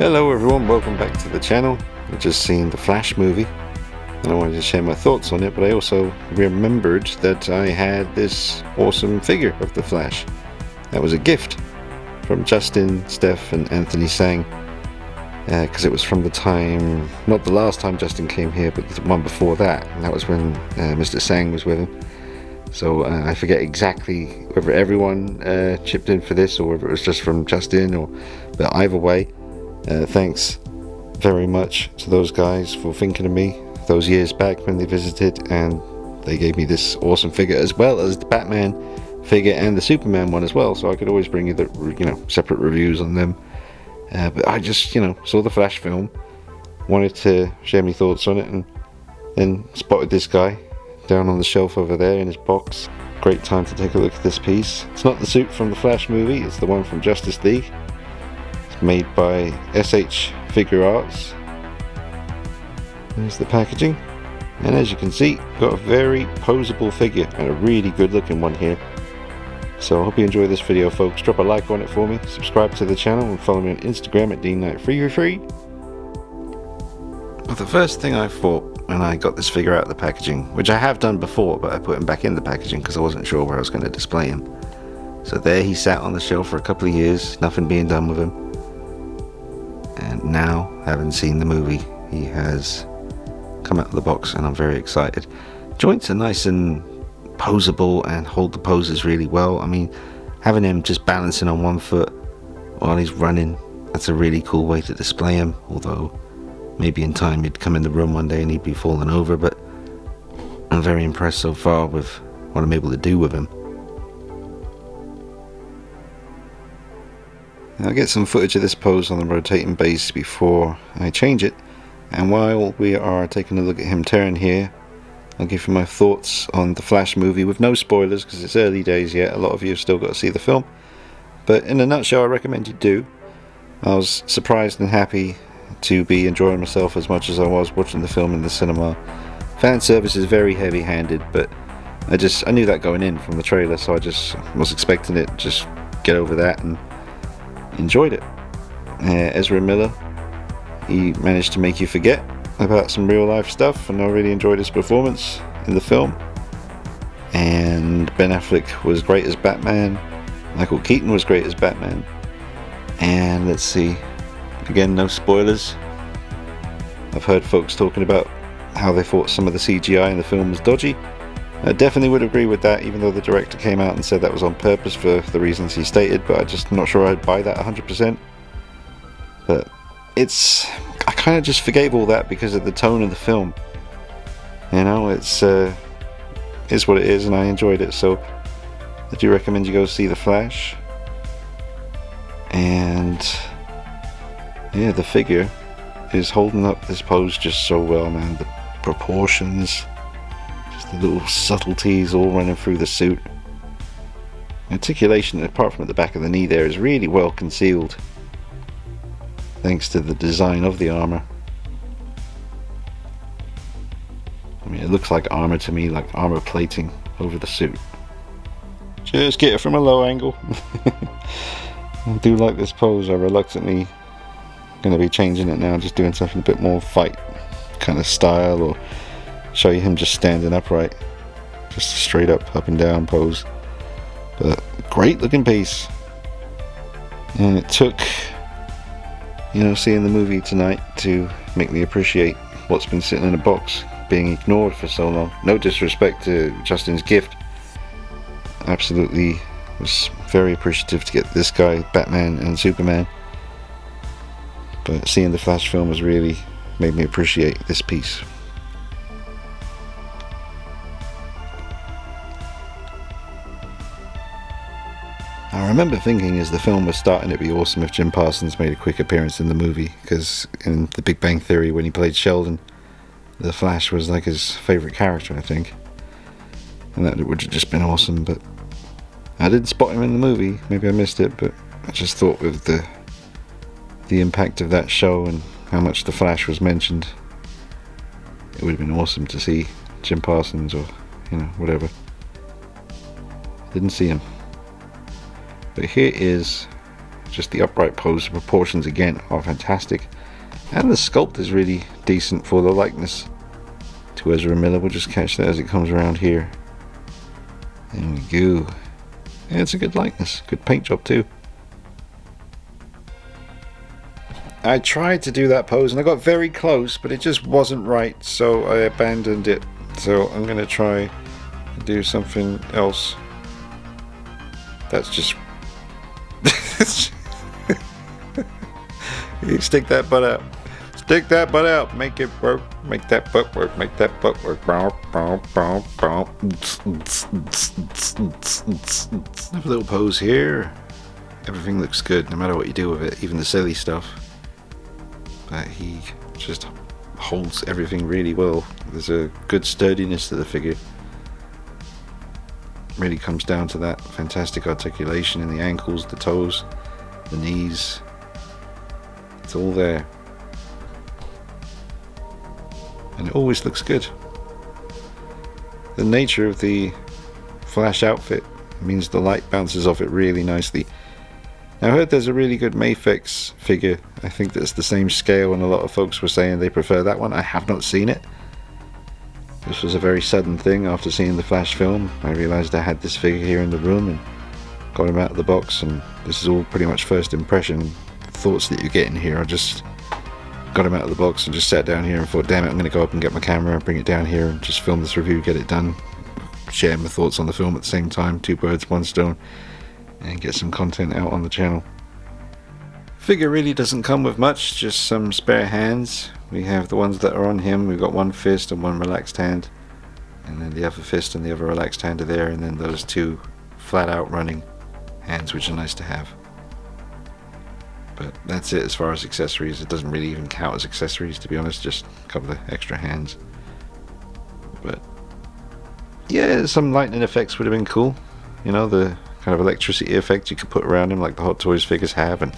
Hello everyone, welcome back to the channel. I've just seen the Flash movie and I wanted to share my thoughts on it, but I also remembered that I had this awesome figure of the Flash. That was a gift from Justin, Steph and Anthony Sang, because it was from the time, not the last time Justin came here, but the one before that, and that was when Mr. Sang was with him. So I forget exactly whether everyone chipped in for this or whether it was just from Justin, but either way, thanks very much to those guys for thinking of me those years back when they visited, and they gave me this awesome figure as well as the Batman figure and the Superman one as well, so I could always bring you the separate reviews on them. But I just saw the Flash film, wanted to share my thoughts on it, and then spotted this guy down on the shelf over there in his box. Great time to take a look at this piece. It's not the suit from the Flash movie, it's the one from Justice League. It's made by SH Figure Arts. There's the packaging, and as you can see, got a very posable figure and a really good looking one here. So I hope you enjoy this video, folks. Drop a like on it for me, subscribe to the channel, and follow me on Instagram at DKnight333. Well, the first thing I thought when I got this figure out of the packaging, which I have done before, but I put him back in the packaging because I wasn't sure where I was going to display him. So there he sat on the shelf for a couple of years, nothing being done with him. And now, having seen the movie, he has come out of the box and I'm very excited. Joints are nice and posable and hold the poses really well. I mean, having him just balancing on one foot while he's running, that's a really cool way to display him, although maybe in time he'd come in the room one day and he'd be falling over, but I'm very impressed so far with what I'm able to do with him. I'll get some footage of this pose on the rotating base before I change it, and while we are taking a look at him tearing here, I'll give you my thoughts on the Flash movie with no spoilers because it's early days yet. A lot of you have still got to see the film, but in a nutshell, I recommend you do. I was surprised and happy to be enjoying myself as much as I was watching the film in the cinema. Fan service is very heavy-handed, but I knew that going in from the trailer, so I just was expecting it, just get over that, and enjoyed it. Ezra Miller, he managed to make you forget about some real life stuff, and I really enjoyed his performance in the film. And Ben Affleck was great as Batman, Michael Keaton was great as Batman, and let's see, again, no spoilers. I've heard folks talking about how they thought some of the CGI in the film was dodgy. I definitely would agree with that, even though the director came out and said that was on purpose for the reasons he stated, but I'm just not sure I'd buy that 100%. But I kind of just forgave all that because of the tone of the film. It's what it is, and I enjoyed it, so I do recommend you go see The Flash. And yeah, the figure is holding up this pose just so well, man. The proportions, just the little subtleties all running through the suit. Articulation, apart from at the back of the knee there, is really well concealed thanks to the design of the armor. I mean, it looks like armor to me, like armor plating over the suit. Just get it from a low angle. I do like this pose. I reluctantly going to be changing it now, just doing something a bit more fight kind of style, or show you him just standing upright, just a straight up and down pose. But great looking piece, and it took seeing the movie tonight to make me appreciate what's been sitting in a box being ignored for so long. No disrespect to Justin's gift, absolutely was very appreciative to get this guy, Batman and Superman, but seeing the Flash film has really made me appreciate this piece. I remember thinking as the film was starting it'd be awesome if Jim Parsons made a quick appearance in the movie, because in The Big Bang Theory, when he played Sheldon, the Flash was like his favourite character, I think, and that would have just been awesome. But I didn't spot him in the movie, maybe I missed it, but I just thought with the impact of that show and how much the Flash was mentioned, it would have been awesome to see Jim Parsons or whatever. Didn't see him. But here is just the upright pose. The proportions again are fantastic, and the sculpt is really decent for the likeness to Ezra Miller. We'll just catch that as it comes around here. There we go. Yeah, it's a good likeness, good paint job too. I tried to do that pose and I got very close, but it just wasn't right, so I abandoned it. So I'm going to try to do something else. That's just... You stick that butt out. Stick that butt out. Make it work. Make that butt work. Make that butt work. Another little pose here. Everything looks good no matter what you do with it, even the silly stuff. But he just holds everything really well. There's a good sturdiness to the figure. Really comes down to that fantastic articulation in the ankles, the toes, the knees. It's all there. And it always looks good. The nature of the Flash outfit means the light bounces off it really nicely. Now I heard there's a really good Mafex figure. I think that's the same scale, and a lot of folks were saying they prefer that one. I have not seen it. This was a very sudden thing after seeing the Flash film. I realised I had this figure here in the room and got him out of the box, and this is all pretty much first impression thoughts that you get in here. I just got him out of the box and just sat down here and thought, damn it, I'm going to go up and get my camera and bring it down here and just film this review, get it done, share my thoughts on the film at the same time, 2 birds, 1 stone, and get some content out on the channel. Figure really doesn't come with much, just some spare hands. We have the ones that are on him. We've got 1 fist and 1 relaxed hand, and then the other fist and the other relaxed hand are there, and then those 2 flat out running hands, which are nice to have. But that's it as far as accessories. It doesn't really even count as accessories, to be honest, just a couple of extra hands. But yeah, some lightning effects would have been cool. You know, the kind of electricity effect you could put around him like the Hot Toys figures have, and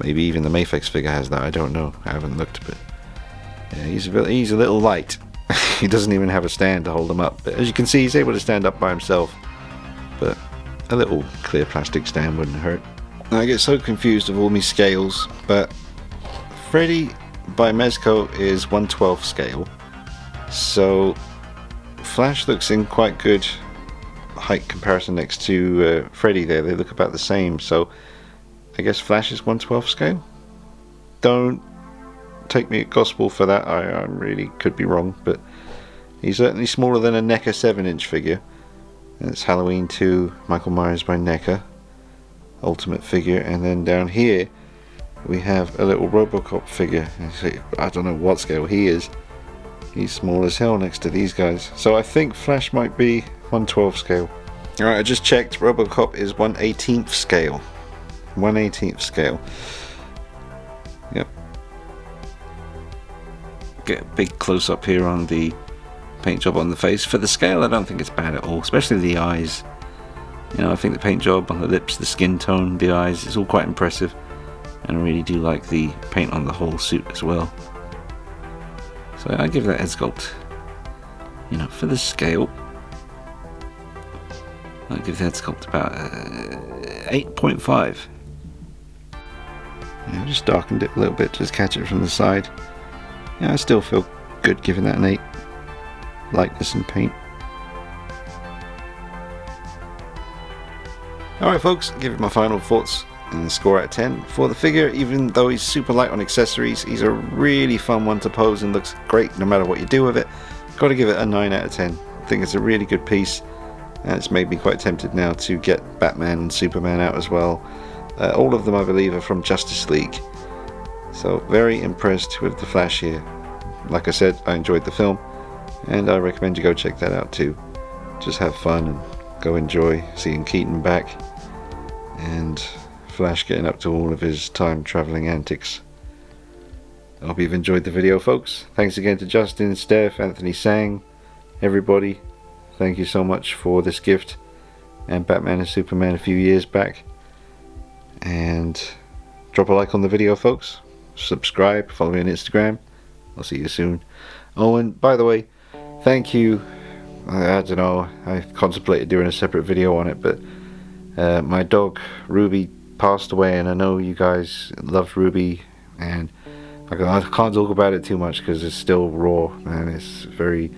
maybe even the Mafex figure has that. I don't know, I haven't looked, but yeah, he's a little light. He doesn't even have a stand to hold him up, but as you can see, he's able to stand up by himself. But a little clear plastic stand wouldn't hurt. I get so confused with all these scales, but Freddy by Mezco is 1/12 scale, so Flash looks in quite good height comparison next to Freddy there. They look about the same, so I guess Flash is 1/12 scale. Don't take me at gospel for that, I really could be wrong, but he's certainly smaller than a NECA 7-inch figure. And it's Halloween 2 Michael Myers by NECA Ultimate figure, and then down here we have a little Robocop figure. I don't know what scale he is. He's small as hell next to these guys, so I think Flash might be 1/12 scale. Alright, I just checked, Robocop is 1/18 scale. 1/18 scale. Yep. Get a big close up here on the paint job on the face. For the scale, I don't think it's bad at all, especially the eyes. You know, I think the paint job on the lips, the skin tone, the eyes, is all quite impressive, and I really do like the paint on the whole suit as well. So I give that head sculpt, you know, for the scale, I give the head sculpt about 8.5. Yeah, just darkened it a little bit, just catch it from the side. Yeah, I still feel good giving that an 8. Likeness and paint. Alright folks, give it my final thoughts and score out of 10. For the figure, even though he's super light on accessories, he's a really fun one to pose and looks great no matter what you do with it. Got to give it a 9 out of 10. I think it's a really good piece, and it's made me quite tempted now to get Batman and Superman out as well. All of them I believe are from Justice League. So very impressed with the Flash here. Like I said, I enjoyed the film, and I recommend you go check that out too. Just have fun and go enjoy seeing Keaton back and Flash getting up to all of his time traveling antics. I hope you've enjoyed the video folks. Thanks again to Justin, Steph, Anthony Sang, everybody. Thank you so much for this gift and Batman and Superman a few years back. And drop a like on the video folks. Subscribe, follow me on Instagram. I'll see you soon. Oh, and by the way, thank you. I don't know, I contemplated doing a separate video on it, but my dog Ruby passed away, and I know you guys loved Ruby, and I can't talk about it too much because it's still raw, and it's very,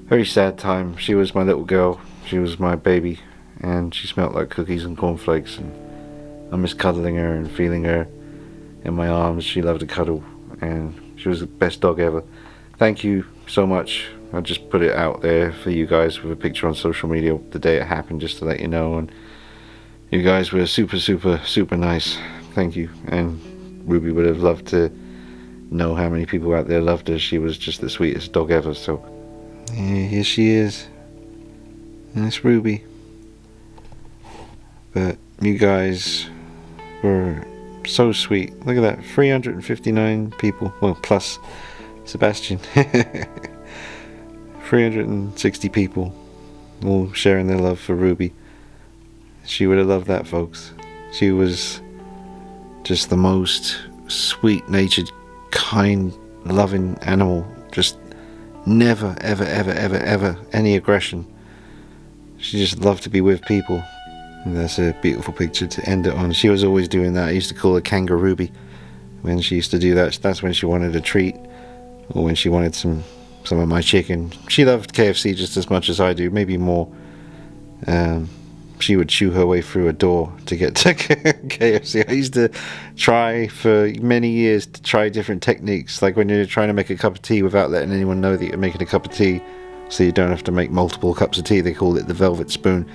very sad time. She was my little girl. She was my baby, and she smelled like cookies and cornflakes, and I miss cuddling her and feeling her in my arms. She loved to cuddle, and she was the best dog ever. Thank you so much. I just put it out there for you guys with a picture on social media the day it happened, just to let you know, and you guys were super, super, super nice. Thank you. And Ruby would have loved to know how many people out there loved her. She was just the sweetest dog ever. So yeah, here she is. That's Ruby. But you guys were so sweet. Look at that, 359 people. Well, plus Sebastian. 360 people all sharing their love for Ruby. She would have loved that, folks. She was just the most sweet-natured, kind, loving animal. Just never, ever, ever, ever, ever any aggression. She just loved to be with people. And that's a beautiful picture to end it on. She was always doing that. I used to call her Kangarooby. When she used to do that, that's when she wanted a treat, or when she wanted some of my chicken. She loved KFC just as much as I do, maybe more. She would chew her way through a door to get to KFC. I used to try for many years to try different techniques, like when you're trying to make a cup of tea without letting anyone know that you're making a cup of tea, so you don't have to make multiple cups of tea. They call it the velvet spoon,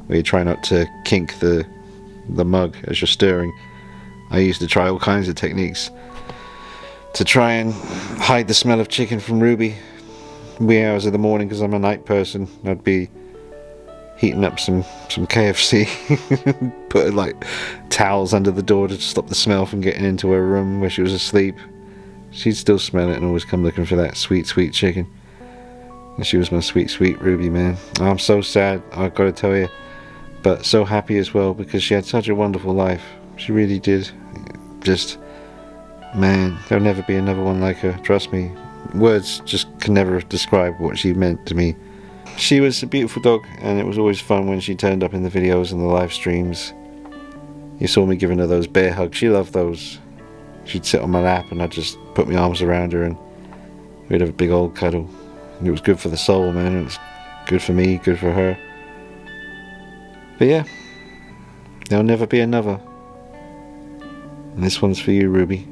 where you try not to kink the mug as you're stirring. I used to try all kinds of techniques to try and hide the smell of chicken from Ruby. Wee hours of the morning, because I'm a night person, I'd be heating up some KFC, put like towels under the door to stop the smell from getting into her room where she was asleep. She'd still smell it and always come looking for that sweet, sweet chicken. And she was my sweet, sweet Ruby, man. I'm so sad, I've got to tell you, but so happy as well, because she had such a wonderful life. She really did. Just, man, there'll never be another one like her, trust me. Words just can never describe what she meant to me. She was a beautiful dog, and it was always fun when she turned up in the videos and the live streams. You saw me giving her those bear hugs. She loved those. She'd sit on my lap and I'd just put my arms around her and we'd have a big old cuddle. And it was good for the soul, man. It was good for me, good for her. But yeah, there'll never be another. And this one's for you, Ruby.